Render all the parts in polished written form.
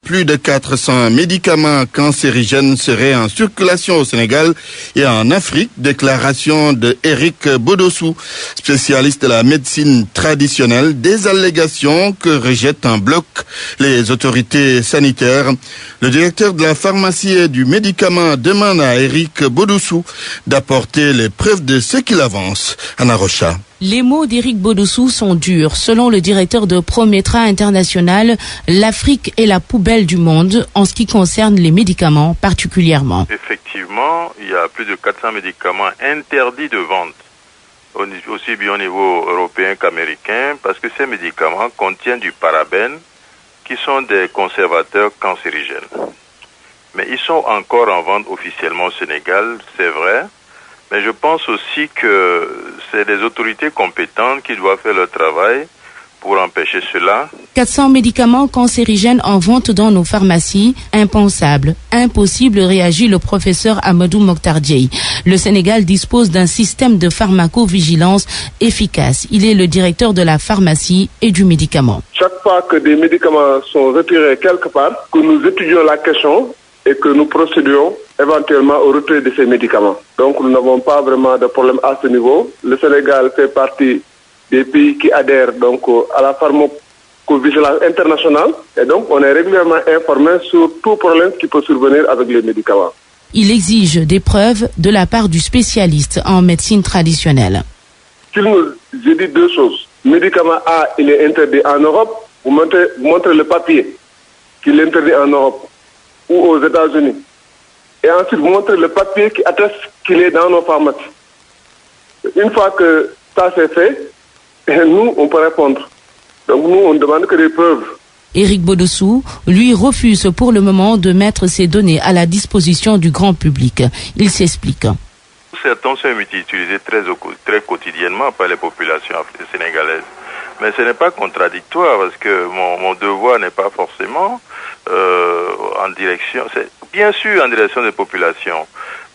Plus de 400 médicaments cancérigènes seraient en circulation au Sénégal et en Afrique. Déclaration de Éric Bodossou, spécialiste de la médecine traditionnelle. Des allégations que rejettent en bloc les autorités sanitaires. Le directeur de la pharmacie et du médicament demande à Éric Bodossou d'apporter les preuves de ce qu'il avance. Anna Rocha. Les mots d'Éric Bodossou sont durs. Selon le directeur de Prometra International, l'Afrique est la poubelle du monde en ce qui concerne les médicaments particulièrement. Effectivement, il y a plus de 400 médicaments interdits de vente, aussi bien au niveau européen qu'américain, parce que ces médicaments contiennent du parabène, qui sont des conservateurs cancérigènes. Mais ils sont encore en vente officiellement au Sénégal, c'est vrai. Mais je pense aussi que c'est les autorités compétentes qui doivent faire leur travail pour empêcher cela. 400 médicaments cancérigènes en vente dans nos pharmacies, impensable, impossible, réagit le professeur Amadou Mokhtar-Dieye. Le Sénégal dispose d'un système de pharmacovigilance efficace. Il est le directeur de la pharmacie et du médicament. Chaque fois que des médicaments sont retirés quelque part, que nous étudions la question et que nous procédons éventuellement au retrait de ces médicaments. Donc nous n'avons pas vraiment de problème à ce niveau. Le Sénégal fait partie des pays qui adhèrent donc à la pharmacovigilance internationale et donc on est régulièrement informé sur tout problème qui peut survenir avec les médicaments. Il exige des preuves de la part du spécialiste en médecine traditionnelle. Qu'il nous dit deux choses. Le médicament A, il est interdit en Europe. Vous montrez le papier qu'il est interdit en Europe ou aux États-Unis. Et ensuite, vous montrez le papier qui atteste qu'il est dans nos pharmacies. Une fois que ça c'est fait, nous, on peut répondre. Donc nous, on ne demande que des preuves. Éric Bodossou, lui, refuse pour le moment de mettre ces données à la disposition du grand public. Il s'explique. Certains sont utilisés très quotidiennement par les populations sénégalaises. Mais ce n'est pas contradictoire parce que mon devoir n'est pas forcément en direction, c'est bien sûr en direction des populations.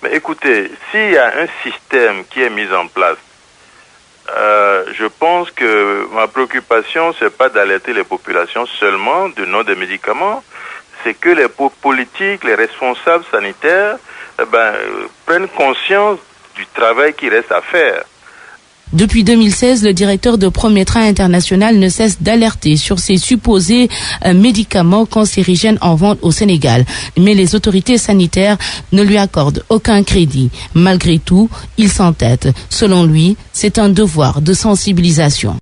Mais écoutez, s'il y a un système qui est mis en place, je pense que ma préoccupation, c'est pas d'alerter les populations seulement du nom des médicaments, c'est que les politiques, les responsables sanitaires, prennent conscience du travail qui reste à faire. Depuis 2016, le directeur de Prometra International ne cesse d'alerter sur ces supposés médicaments cancérigènes en vente au Sénégal. Mais les autorités sanitaires ne lui accordent aucun crédit. Malgré tout, il s'entête. Selon lui, c'est un devoir de sensibilisation.